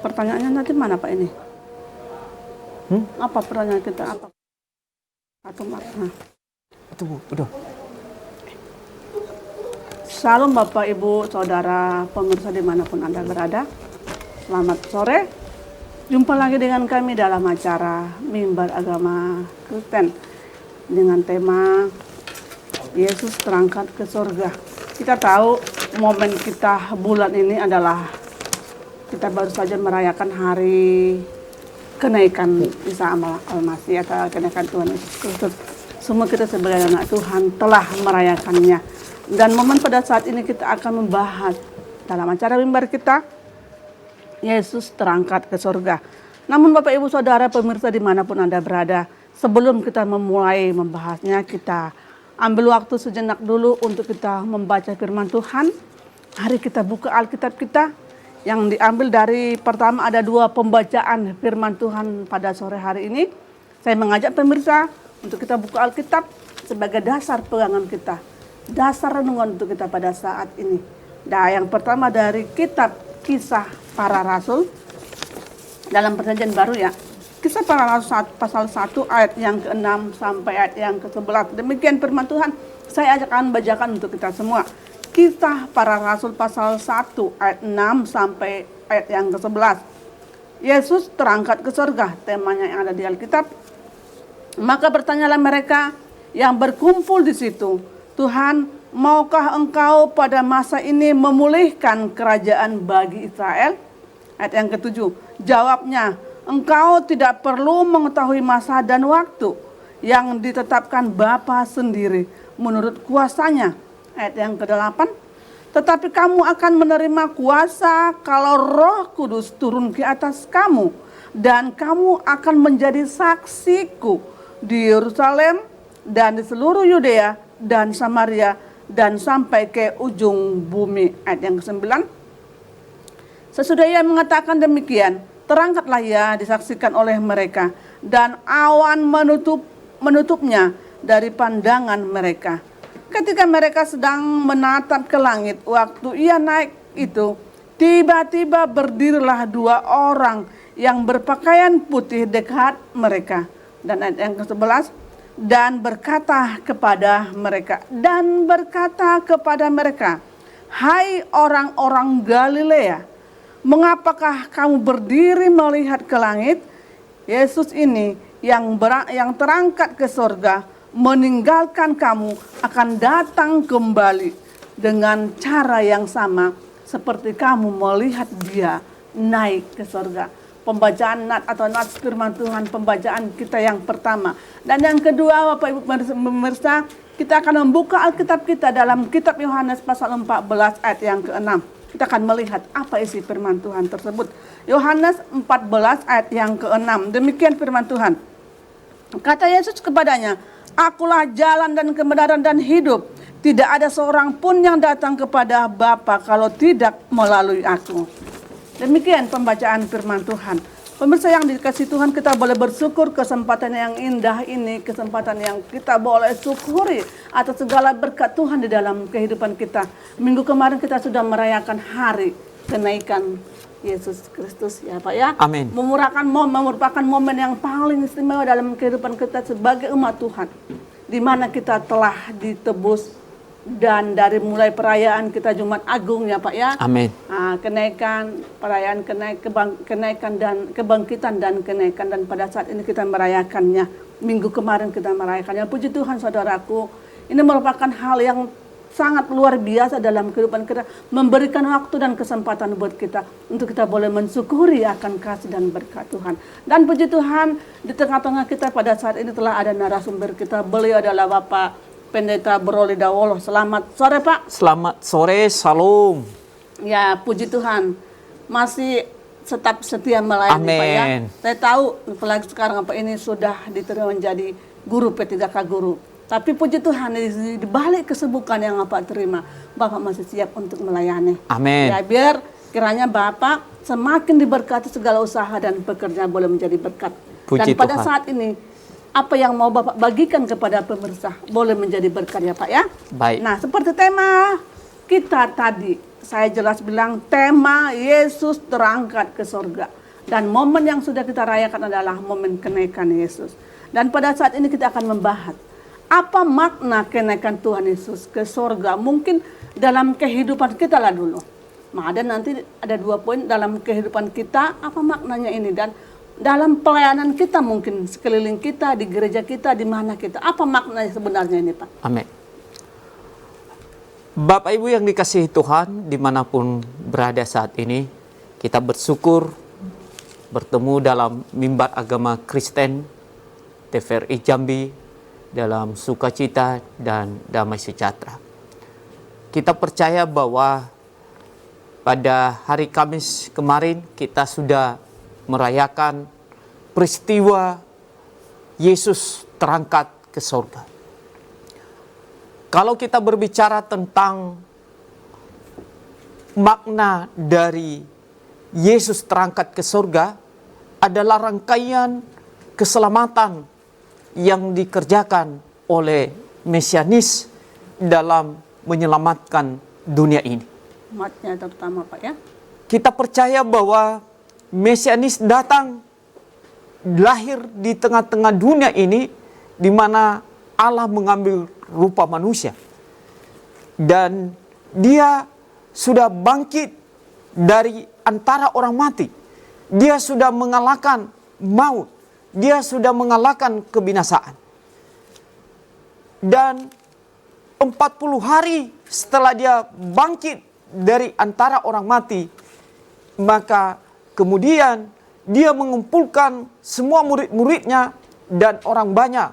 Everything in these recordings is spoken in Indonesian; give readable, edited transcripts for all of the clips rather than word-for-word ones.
Pertanyaannya nanti mana Pak ini? Apa pertanyaan kita? Apa? Atau makna? Itu Bu, udah. Salam Bapak, Ibu, Saudara, pemirsa dimanapun Anda berada. Selamat sore. Jumpa lagi dengan kami dalam acara Mimbar Agama Kristen dengan tema Yesus terangkat ke surga. Kita tahu momen kita bulan ini adalah kita baru saja merayakan hari kenaikan Isa Al-Masih atau kenaikan Tuhan Yesus Kristus. Semua kita sebagai anak Tuhan telah merayakannya. Dan momen pada saat ini kita akan membahas dalam acara mimbar kita Yesus terangkat ke surga. Namun Bapak Ibu Saudara pemirsa dimanapun Anda berada, sebelum kita memulai membahasnya, kita ambil waktu sejenak dulu untuk kita membaca firman Tuhan. Hari kita buka Alkitab kita yang diambil dari pertama ada 2 pembacaan firman Tuhan pada sore hari ini. Saya mengajak pemirsa untuk kita buka Alkitab sebagai dasar pegangan kita, dasar renungan untuk kita pada saat ini. Nah, yang pertama dari kitab Kisah Para Rasul dalam Perjanjian Baru ya. Kisah Para Rasul pasal 1 ayat yang ke-6 sampai ayat yang ke-11. Demikian firman Tuhan. Saya akan bacakan untuk kita semua. Kisah Para Rasul pasal 1 ayat 6 sampai ayat yang ke-11. Yesus terangkat ke surga, temanya yang ada di Alkitab. Maka bertanyalah mereka yang berkumpul di situ, Tuhan, maukah engkau pada masa ini memulihkan kerajaan bagi Israel? Ayat yang ke-7, jawabnya, engkau tidak perlu mengetahui masa dan waktu yang ditetapkan Bapa sendiri menurut kuasanya. Ayat yang ke-8, tetapi kamu akan menerima kuasa kalau Roh Kudus turun ke atas kamu, dan kamu akan menjadi saksiku di Yerusalem dan di seluruh Yudea dan Samaria dan sampai ke ujung bumi. Ayat yang ke-9, sesudah ia mengatakan demikian, terangkatlah ia disaksikan oleh mereka, dan awan menutupnya dari pandangan mereka. Ketika mereka sedang menatap ke langit, waktu ia naik itu, tiba-tiba berdirilah 2 orang yang berpakaian putih dekat mereka. Dan ayat yang ke-11, dan berkata kepada mereka, hai orang-orang Galilea, mengapakah kamu berdiri melihat ke langit? Yesus ini yang terangkat ke surga meninggalkan kamu akan datang kembali dengan cara yang sama seperti kamu melihat dia naik ke surga. Pembacaan nats firman Tuhan, pembacaan kita yang pertama. Dan yang kedua Bapak Ibu pemirsa, kita akan membuka Alkitab kita dalam kitab Yohanes pasal 14 ayat yang ke-6. Kita akan melihat apa isi firman Tuhan tersebut. Yohanes 14 ayat yang ke-6. Demikian firman Tuhan. Kata Yesus kepadanya, akulah jalan dan kebenaran dan hidup. Tidak ada seorang pun yang datang kepada Bapa kalau tidak melalui aku. Demikian pembacaan firman Tuhan. Pemirsa yang dikasihi Tuhan, kita boleh bersyukur kesempatan yang indah ini, kesempatan yang kita boleh syukuri atas segala berkat Tuhan di dalam kehidupan kita. Minggu kemarin kita sudah merayakan hari kenaikan Yesus Kristus ya Pak ya. Amin. Merupakan momen yang paling istimewa dalam kehidupan kita sebagai umat Tuhan, di mana kita telah ditebus. Dan dari mulai perayaan kita Jumat Agung ya Pak ya. Amin. Kenaikan, perayaan kenaikan dan kebangkitan dan kenaikan, dan pada saat ini kita merayakannya. Minggu kemarin kita merayakannya. Puji Tuhan saudaraku, ini merupakan hal yang sangat luar biasa dalam kehidupan kita, memberikan waktu dan kesempatan buat kita untuk kita boleh mensyukuri akan kasih dan berkat Tuhan. Dan puji Tuhan, di tengah-tengah kita pada saat ini telah ada narasumber kita. Beliau adalah Bapak Pendeta Broli Dawolo. Selamat sore Pak. Selamat sore, salam. Ya, puji Tuhan. Masih tetap setia melayani Amin. Pak ya. Saya tahu apalagi sekarang Pak ini sudah diterima menjadi guru P3K guru. Tapi puji Tuhan di balik kesibukan yang Bapak terima, Bapak masih siap untuk melayani. Amin. Ya, biar kiranya Bapak semakin diberkati segala usaha dan pekerjaan boleh menjadi berkat. Puji dan pada Tuhan. saat ini apa yang mau Bapak bagikan kepada pemirsa boleh menjadi berkat ya Pak ya. Baik. Nah, seperti tema kita tadi saya jelas bilang tema Yesus terangkat ke surga. Dan momen yang sudah kita rayakan adalah momen kenaikan Yesus. Dan pada saat ini kita akan membahas apa makna kenaikan Tuhan Yesus ke surga. Mungkin dalam kehidupan kita lah dulu. Ada nanti ada 2 poin dalam kehidupan kita, apa maknanya ini. Dan dalam pelayanan kita mungkin sekeliling kita, di gereja kita, di mana kita. Apa maknanya sebenarnya ini Pak? Amin. Bapak Ibu yang dikasihi Tuhan, dimanapun berada saat ini, kita bersyukur bertemu dalam mimbar agama Kristen TVRI Jambi dalam sukacita dan damai sejahtera. Kita percaya bahwa pada hari Kamis kemarin kita sudah merayakan peristiwa Yesus terangkat ke surga. Kalau kita berbicara tentang makna dari Yesus terangkat ke surga, adalah rangkaian keselamatan yang dikerjakan oleh Mesianis dalam menyelamatkan dunia ini. Umatnya terutama Pak ya. Kita percaya bahwa Mesianis datang, lahir di tengah-tengah dunia ini, di mana Allah mengambil rupa manusia. Dan dia sudah bangkit dari antara orang mati. Dia sudah mengalahkan maut. Dia sudah mengalahkan kebinasaan. Dan 40 hari setelah dia bangkit dari antara orang mati, maka kemudian dia mengumpulkan semua murid-muridnya dan orang banyak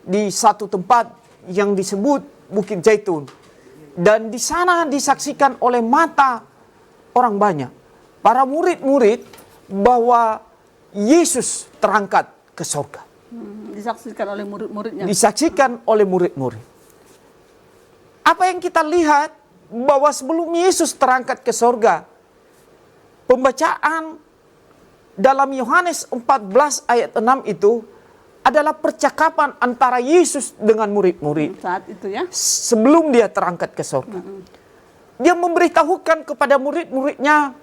di satu tempat yang disebut Bukit Zaitun. Dan di sana disaksikan oleh mata orang banyak, para murid-murid, bahwa Yesus terangkat ke surga. Disaksikan oleh murid-muridnya. Disaksikan oleh murid-murid. Apa yang kita lihat, bahwa sebelum Yesus terangkat ke surga, pembacaan dalam Yohanes 14 ayat 6 itu adalah percakapan antara Yesus dengan murid-murid. Saat itu ya. Sebelum dia terangkat ke surga. Dia memberitahukan kepada murid-muridnya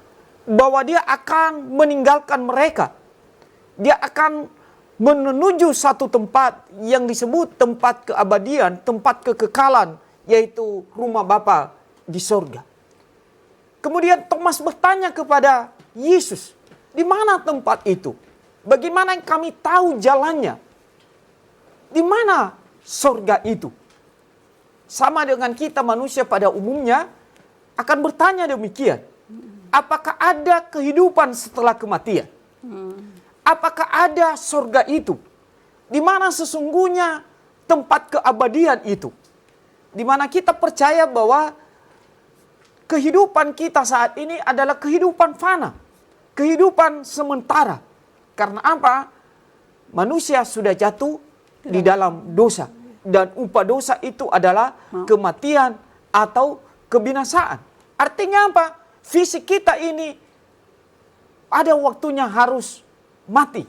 bahwa dia akan meninggalkan mereka. Dia akan menuju satu tempat yang disebut tempat keabadian, tempat kekekalan, yaitu rumah Bapa di surga. Kemudian Thomas bertanya kepada Yesus, di mana tempat itu? Bagaimana kami tahu jalannya? Di mana surga itu? Sama dengan kita manusia pada umumnya akan bertanya demikian. Apakah ada kehidupan setelah kematian? Apakah ada surga itu? Di mana sesungguhnya tempat keabadian itu? Di mana kita percaya bahwa kehidupan kita saat ini adalah kehidupan fana. Kehidupan sementara. Karena apa? Manusia sudah jatuh di dalam dosa. Dan upah dosa itu adalah kematian atau kebinasaan. Artinya apa? Fisik kita ini ada waktunya harus mati.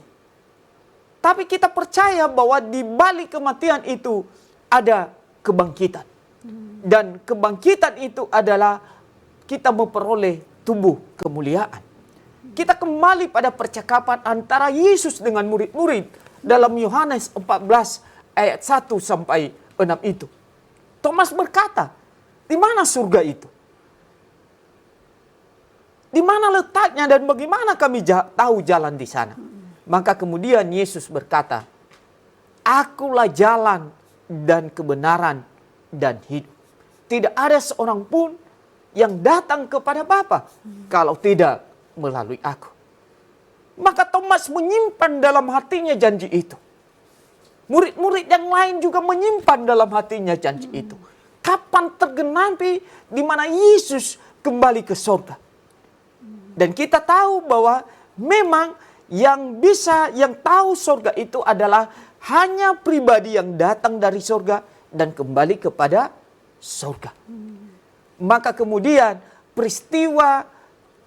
Tapi kita percaya bahwa di balik kematian itu ada kebangkitan. Dan kebangkitan itu adalah kita memperoleh tubuh kemuliaan. Kita kembali pada percakapan antara Yesus dengan murid-murid dalam Yohanes 14 ayat 1 sampai 6 itu. Thomas berkata, di mana surga itu? Di mana letaknya dan bagaimana kami tahu jalan di sana? Maka kemudian Yesus berkata, Akulah jalan dan kebenaran dan hidup. Tidak ada seorang pun yang datang kepada Bapa kalau tidak melalui aku. Maka Thomas menyimpan dalam hatinya janji itu. Murid-murid yang lain juga menyimpan dalam hatinya janji itu. Kapan tergenapi di mana Yesus kembali ke surga? Dan kita tahu bahwa memang yang tahu surga itu adalah hanya pribadi yang datang dari surga dan kembali kepada surga. Maka kemudian peristiwa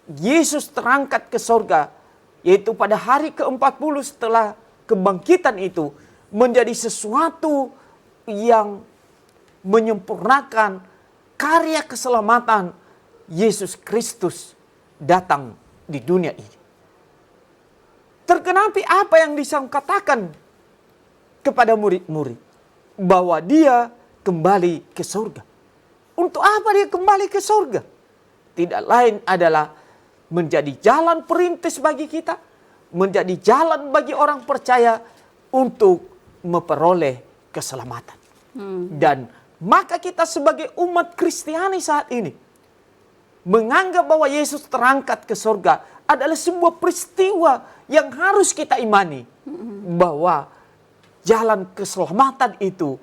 Yesus terangkat ke surga, yaitu pada hari ke-40 setelah kebangkitan itu, menjadi sesuatu yang menyempurnakan karya keselamatan Yesus Kristus datang di dunia ini. Tergenapi apa yang disangkatakan kepada murid-murid, bahwa dia kembali ke surga. Untuk apa dia kembali ke surga? Tidak lain adalah menjadi jalan perintis bagi kita, menjadi jalan bagi orang percaya untuk memperoleh keselamatan. Dan maka kita sebagai umat Kristiani saat ini menganggap bahwa Yesus terangkat ke surga adalah sebuah peristiwa yang harus kita imani, bahwa jalan keselamatan itu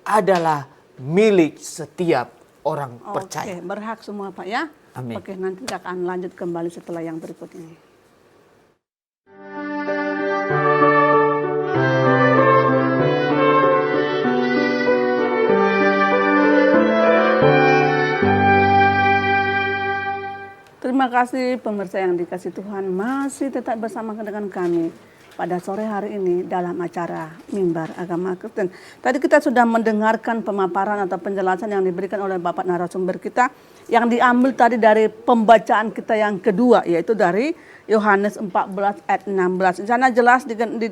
adalah milik setiap orang percaya. Oke, berhak semua Pak ya. Amin. Oke, nanti kita akan lanjut kembali setelah yang berikut ini. Terima kasih pemirsa yang dikasih Tuhan, masih tetap bersama dengan kami pada sore hari ini dalam acara Mimbar Agama Kristen. Tadi kita sudah mendengarkan pemaparan atau penjelasan yang diberikan oleh Bapak narasumber kita, yang diambil tadi dari pembacaan kita yang kedua, yaitu dari Yohanes 14 ayat 16. Di sana jelas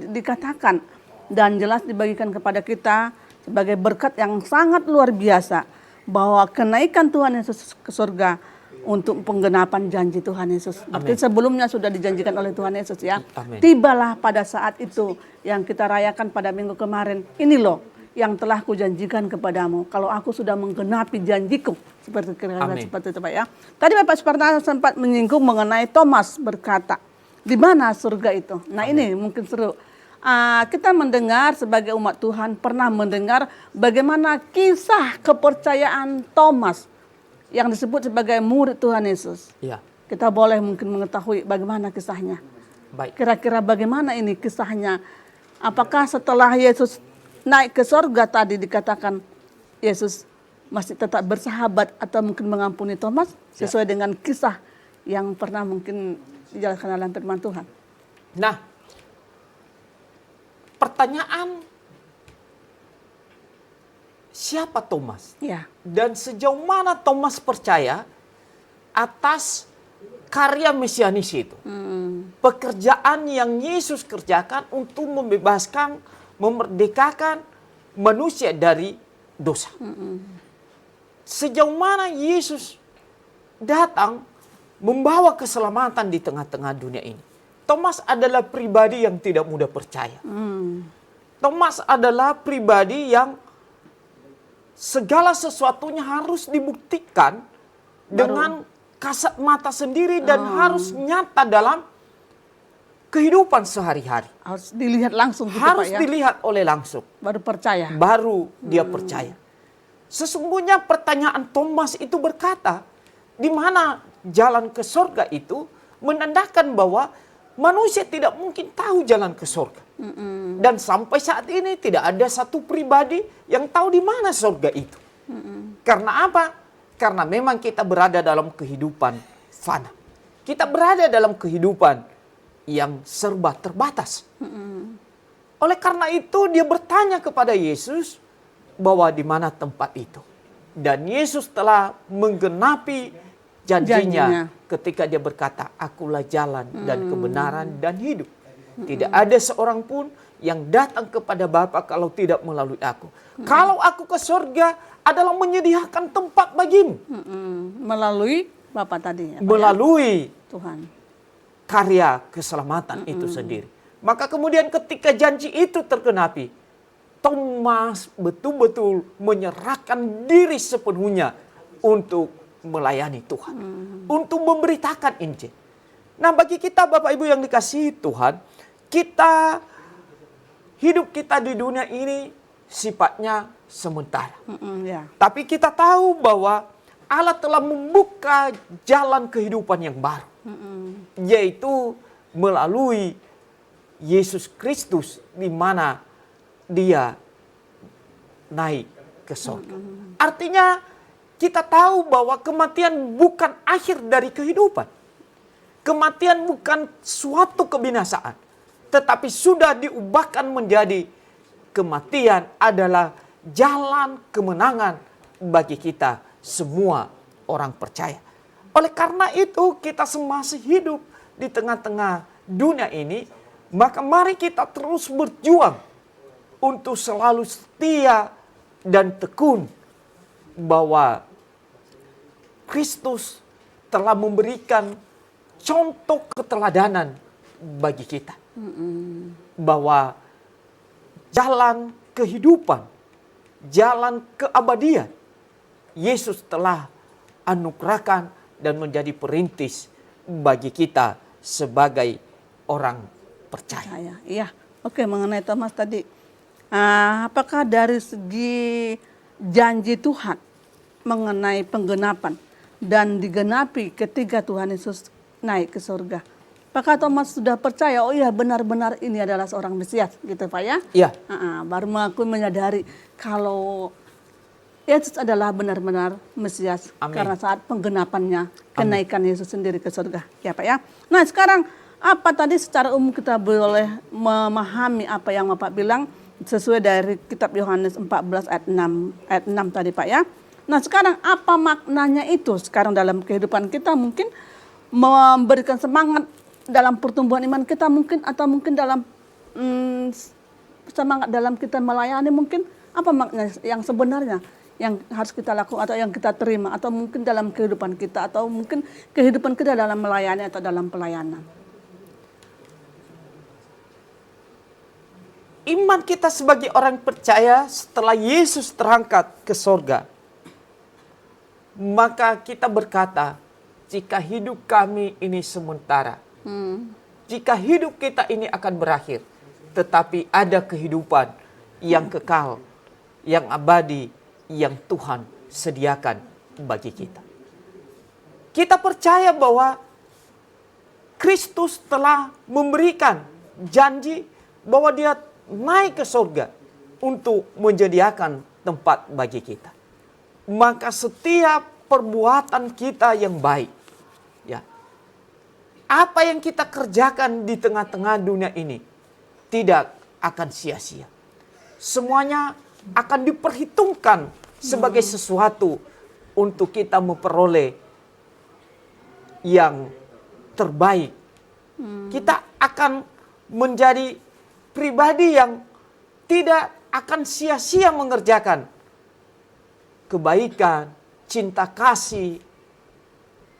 dikatakan dan jelas dibagikan kepada kita sebagai berkat yang sangat luar biasa, bahwa kenaikan Tuhan Yesus ke surga untuk penggenapan janji Tuhan Yesus. Berarti sebelumnya sudah dijanjikan oleh Tuhan Yesus ya. Amin. Tibalah pada saat itu yang kita rayakan pada minggu kemarin. Ini loh yang telah kujanjikan kepadamu. Kalau aku sudah menggenapi janjiku. Seperti kira-kira seperti itu Pak ya. Tadi Bapak Suparta sempat menyinggung mengenai Thomas berkata, di mana surga itu? Nah ini mungkin seru. Kita mendengar sebagai umat Tuhan pernah mendengar bagaimana kisah kepercayaan Thomas yang disebut sebagai murid Tuhan Yesus. Ya. Kita boleh mungkin mengetahui bagaimana kisahnya. Baik. Kira-kira bagaimana ini kisahnya? Apakah setelah Yesus naik ke surga tadi dikatakan Yesus masih tetap bersahabat atau mungkin mengampuni Thomas sesuai dengan kisah yang pernah mungkin dijelaskan dalam firman Tuhan? Nah, pertanyaan siapa Thomas? Ya. Dan sejauh mana Thomas percaya atas karya mesianis itu? Pekerjaan yang Yesus kerjakan untuk membebaskan, memerdekakan manusia dari dosa. Sejauh mana Yesus datang membawa keselamatan di tengah-tengah dunia ini? Thomas adalah pribadi yang tidak mudah percaya. Thomas adalah pribadi yang segala sesuatunya harus dibuktikan dengan kasat mata sendiri dan harus nyata dalam kehidupan sehari-hari. Harus dilihat langsung gitu Harus Pak ya. dilihat oleh langsung. Baru percaya. Baru dia percaya. Sesungguhnya pertanyaan Thomas itu berkata, di mana jalan ke surga itu menandakan bahwa manusia tidak mungkin tahu jalan ke surga. Dan sampai saat ini tidak ada satu pribadi yang tahu di mana surga itu. Karena apa? Karena memang kita berada dalam kehidupan fana. Kita berada dalam kehidupan yang serba terbatas. Oleh karena itu dia bertanya kepada Yesus bahwa di mana tempat itu. Dan Yesus telah menggenapi janjinya ketika dia berkata, akulah jalan dan kebenaran dan hidup. Tidak ada seorang pun yang datang kepada Bapa kalau tidak melalui aku. Kalau aku ke surga adalah menyediakan tempat bagimu. Melalui Bapak tadi ya, Pak, melalui Tuhan. karya keselamatan itu sendiri. Maka kemudian ketika janji itu tergenapi, Thomas betul-betul menyerahkan diri sepenuhnya untuk melayani Tuhan. Untuk memberitakan Injil. Nah bagi kita Bapak Ibu yang dikasihi Tuhan, hidup kita di dunia ini sifatnya sementara. Ya. Tapi kita tahu bahwa Allah telah membuka jalan kehidupan yang baru. Yaitu melalui Yesus Kristus di mana dia naik ke surga. Artinya kita tahu bahwa kematian bukan akhir dari kehidupan. Kematian bukan suatu kebinasaan. Tetapi sudah diubahkan menjadi kematian adalah jalan kemenangan bagi kita semua orang percaya. Oleh karena itu kita masih hidup di tengah-tengah dunia ini, maka mari kita terus berjuang untuk selalu setia dan tekun bahwa Kristus telah memberikan contoh keteladanan bagi kita. Bahwa jalan kehidupan, jalan keabadian, Yesus telah anugerahkan dan menjadi perintis bagi kita sebagai orang percaya. Iya, oke, mengenai Thomas tadi, apakah dari segi janji Tuhan mengenai penggenapan dan digenapi ketika Tuhan Yesus naik ke surga, apakah Thomas sudah percaya, oh iya benar-benar ini adalah seorang Mesias, gitu Pak ya? Iya. Baru aku menyadari kalau Yesus adalah benar-benar Mesias. Amin. Karena saat penggenapannya, kenaikan Yesus sendiri ke surga. Ya Pak ya. Nah sekarang apa tadi secara umum kita boleh memahami apa yang Bapak bilang sesuai dari kitab Yohanes 14 ayat 6 tadi Pak ya. Nah sekarang apa maknanya itu sekarang dalam kehidupan kita, mungkin memberikan semangat dalam pertumbuhan iman kita mungkin, atau mungkin dalam semangat dalam kita melayani, mungkin apa makna yang sebenarnya yang harus kita lakukan atau yang kita terima, atau mungkin dalam kehidupan kita, atau mungkin kehidupan kita dalam melayani atau dalam pelayanan. Iman kita sebagai orang percaya setelah Yesus terangkat ke sorga, maka kita berkata, jika hidup kami ini sementara, jika hidup kita ini akan berakhir, tetapi ada kehidupan yang kekal, yang abadi, yang Tuhan sediakan bagi kita. Kita percaya bahwa Kristus telah memberikan janji bahwa Dia naik ke surga untuk menyediakan tempat bagi kita. Maka setiap perbuatan kita yang baik, ya, apa yang kita kerjakan di tengah-tengah dunia ini tidak akan sia-sia. Semuanya akan diperhitungkan sebagai sesuatu untuk kita memperoleh yang terbaik. Kita akan menjadi pribadi yang tidak akan sia-sia mengerjakan kebaikan, cinta kasih.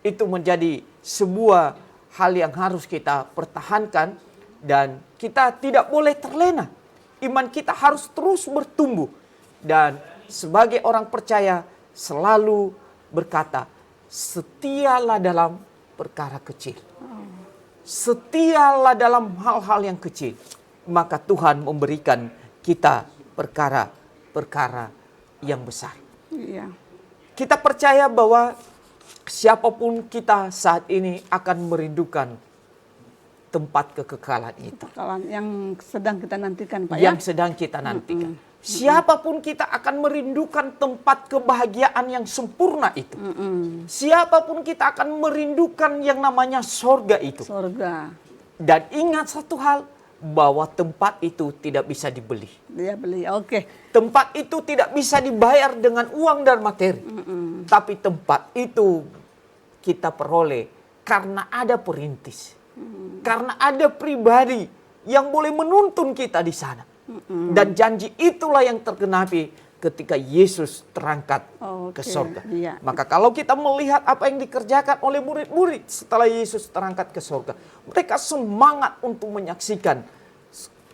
Itu menjadi sebuah hal yang harus kita pertahankan dan kita tidak boleh terlena. Iman kita harus terus bertumbuh, dan sebagai orang percaya selalu berkata, setialah dalam perkara kecil. Setialah dalam hal-hal yang kecil, maka Tuhan memberikan kita perkara-perkara yang besar. Iya. Kita percaya bahwa siapapun kita saat ini akan merindukan tempat kekekalan itu. Yang sedang kita nantikan Pak ya. Yang sedang kita nantikan. Siapapun kita akan merindukan tempat kebahagiaan yang sempurna itu. Siapapun kita akan merindukan yang namanya sorga itu. Sorga. Dan ingat satu hal, bahwa tempat itu tidak bisa dibeli. Dia beli, oke. Tempat itu tidak bisa dibayar dengan uang dan materi. Tapi tempat itu kita peroleh karena ada perintis. Karena ada pribadi yang boleh menuntun kita di sana. Dan janji itulah yang tergenapi ketika Yesus terangkat ke surga. Iya. Maka kalau kita melihat apa yang dikerjakan oleh murid-murid setelah Yesus terangkat ke surga, mereka semangat untuk menyaksikan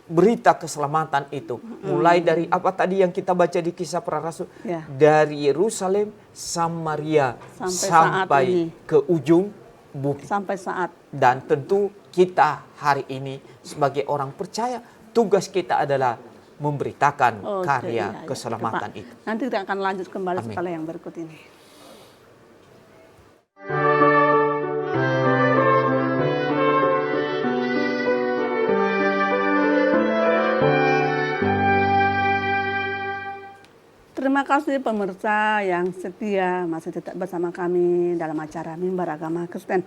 berita keselamatan itu. Mulai dari apa tadi yang kita baca di Kisah Para Rasul, dari Yerusalem, Samaria, sampai ke ujung bumi. Sampai saat. Dan tentu kita hari ini sebagai orang percaya, tugas kita adalah memberitakan karya keselamatan itu. Nanti kita akan lanjut kembali Amin. setelah yang berikut ini. Terima kasih pemirsa yang setia masih tetap bersama kami dalam acara Mimbar Agama Kristen.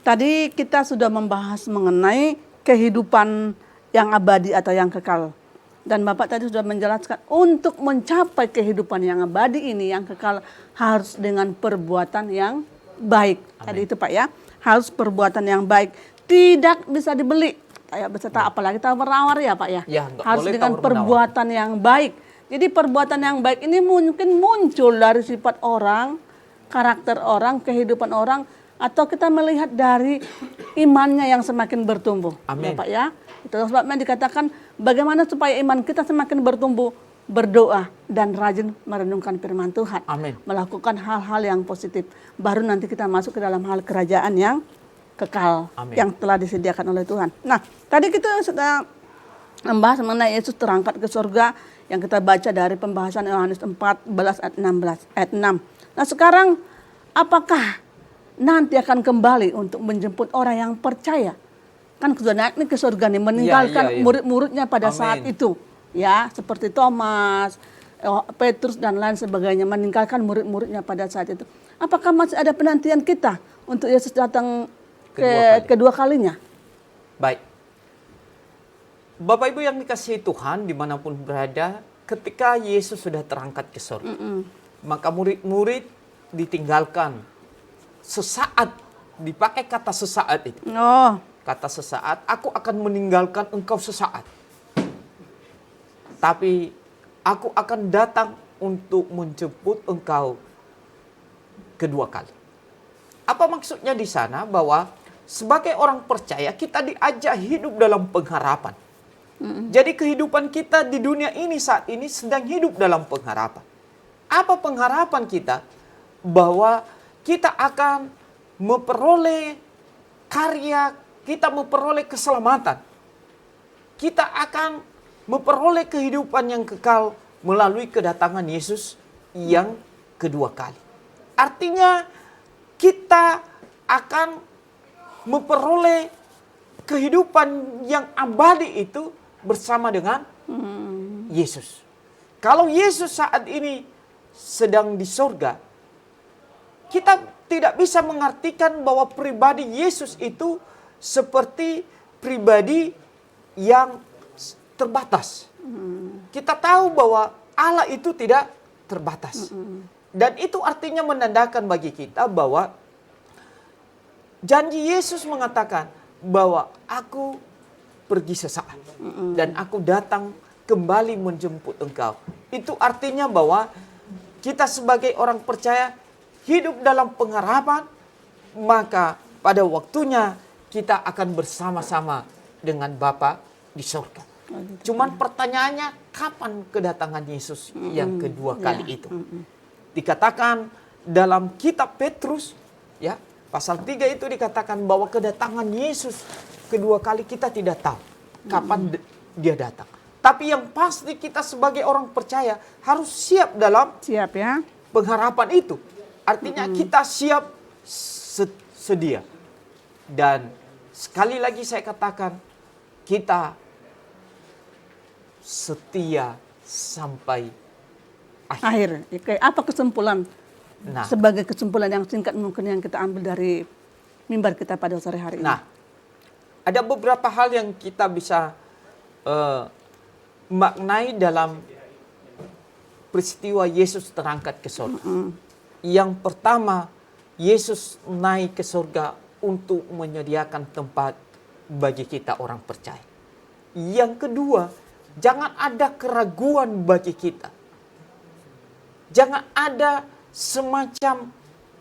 Tadi kita sudah membahas mengenai kehidupan yang abadi atau yang kekal. Dan Bapak tadi sudah menjelaskan untuk mencapai kehidupan yang abadi ini, yang kekal, harus dengan perbuatan yang baik. Tadi itu Pak ya, harus perbuatan yang baik. Tidak bisa dibeli. Kayak beserta apalagi tawar-menawar ya Pak ya. Ya, nggak harus boleh dengan tawar-menawar. perbuatan yang baik. Jadi perbuatan yang baik ini mungkin muncul dari sifat orang, karakter orang, kehidupan orang, atau kita melihat dari imannya yang semakin bertumbuh. Amin. Ya Pak ya. Itu sebabnya dikatakan bagaimana supaya iman kita semakin bertumbuh, berdoa dan rajin merenungkan firman Tuhan. Amin. Melakukan hal-hal yang positif. Baru nanti kita masuk ke dalam hal kerajaan yang kekal. Amin. Yang telah disediakan oleh Tuhan. Nah, tadi kita sudah membahas mengenai Yesus terangkat ke surga yang kita baca dari pembahasan Yohanes 14 ayat 16 ayat 6. Nah, sekarang apakah nanti akan kembali untuk menjemput orang yang percaya? Kan sudah naik nih ke surga nih, meninggalkan murid-muridnya pada Amin. saat itu. Ya, seperti Thomas, Petrus dan lain sebagainya, meninggalkan murid-muridnya pada saat itu. Apakah masih ada penantian kita untuk Yesus datang kedua kalinya? Baik. Bapak Ibu yang dikasihi Tuhan dimanapun berada, ketika Yesus sudah terangkat ke surga, maka murid-murid ditinggalkan sesaat, dipakai kata sesaat itu. Oh, Kata sesaat, aku akan meninggalkan engkau sesaat. Tapi aku akan datang untuk menjemput engkau kedua kali. Apa maksudnya di sana? Bahwa sebagai orang percaya kita diajak hidup dalam pengharapan. Jadi kehidupan kita di dunia ini saat ini sedang hidup dalam pengharapan. Apa pengharapan kita? Bahwa kita akan memperoleh karya, kita memperoleh keselamatan. Kita akan memperoleh kehidupan yang kekal melalui kedatangan Yesus yang kedua kali. Artinya kita akan memperoleh kehidupan yang abadi itu bersama dengan Yesus. Kalau Yesus saat ini sedang di sorga, kita tidak bisa mengartikan bahwa pribadi Yesus itu seperti pribadi yang terbatas. Kita tahu bahwa Allah itu tidak terbatas. Dan itu artinya menandakan bagi kita bahwa janji Yesus mengatakan bahwa aku pergi sesaat dan aku datang kembali menjemput engkau. Itu artinya bahwa kita sebagai orang percaya hidup dalam pengharapan, maka pada waktunya kita akan bersama-sama dengan Bapa di surga. Cuman pertanyaannya, kapan kedatangan Yesus yang kedua kali itu? Dikatakan dalam kitab Petrus, ya, pasal 3 itu dikatakan bahwa kedatangan Yesus kedua kali kita tidak tahu kapan dia datang. Tapi yang pasti kita sebagai orang percaya harus siap dalam ya. pengharapan itu. Artinya kita siap sedia. Dan sekali lagi saya katakan, kita setia sampai Akhir. Oke, apa kesimpulan? Nah, Sebagai kesimpulan yang singkat mungkin yang kita ambil dari mimbar kita pada sore hari ini. nah, ada beberapa hal yang kita bisa maknai dalam peristiwa Yesus terangkat ke surga. Yang pertama, Yesus naik ke surga untuk menyediakan tempat bagi kita orang percaya. Yang kedua, jangan ada keraguan bagi kita. Jangan ada semacam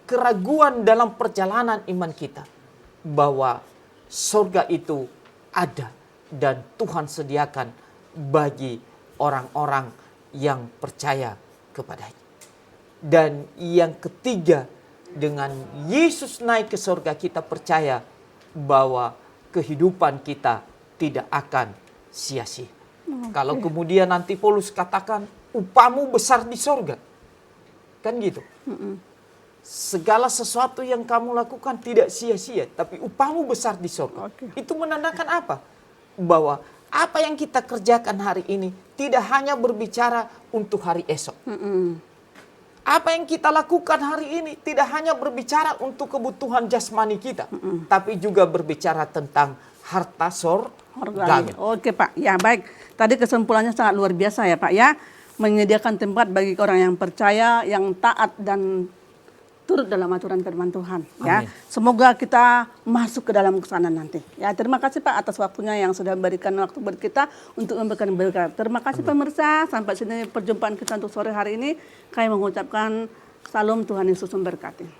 keraguan dalam perjalanan iman kita. Bahwa surga itu ada dan Tuhan sediakan bagi orang-orang yang percaya kepadanya. Dan yang ketiga, dengan Yesus naik ke surga kita percaya bahwa kehidupan kita tidak akan sia-sia. Kalau kemudian nanti Paulus katakan upamu besar di surga. Kan gitu. Segala sesuatu yang kamu lakukan tidak sia-sia, tapi upamu besar di surga. Itu menandakan apa? Bahwa apa yang kita kerjakan hari ini tidak hanya berbicara untuk hari esok. Apa yang kita lakukan hari ini tidak hanya berbicara untuk kebutuhan jasmani kita, tapi juga berbicara tentang harta sorgawi. Oke Pak, ya baik. Tadi kesimpulannya sangat luar biasa ya Pak ya. Menyediakan tempat bagi orang yang percaya, yang taat dan turut dalam aturan firman Tuhan. Ya, semoga kita masuk ke dalam kesana nanti. Ya, terima kasih Pak atas waktunya yang sudah memberikan waktu buat kita untuk memberikan berkat. Terima kasih pemirsa, sampai sini perjumpaan kita untuk sore hari ini. Kami mengucapkan salam, Tuhan Yesus memberkati.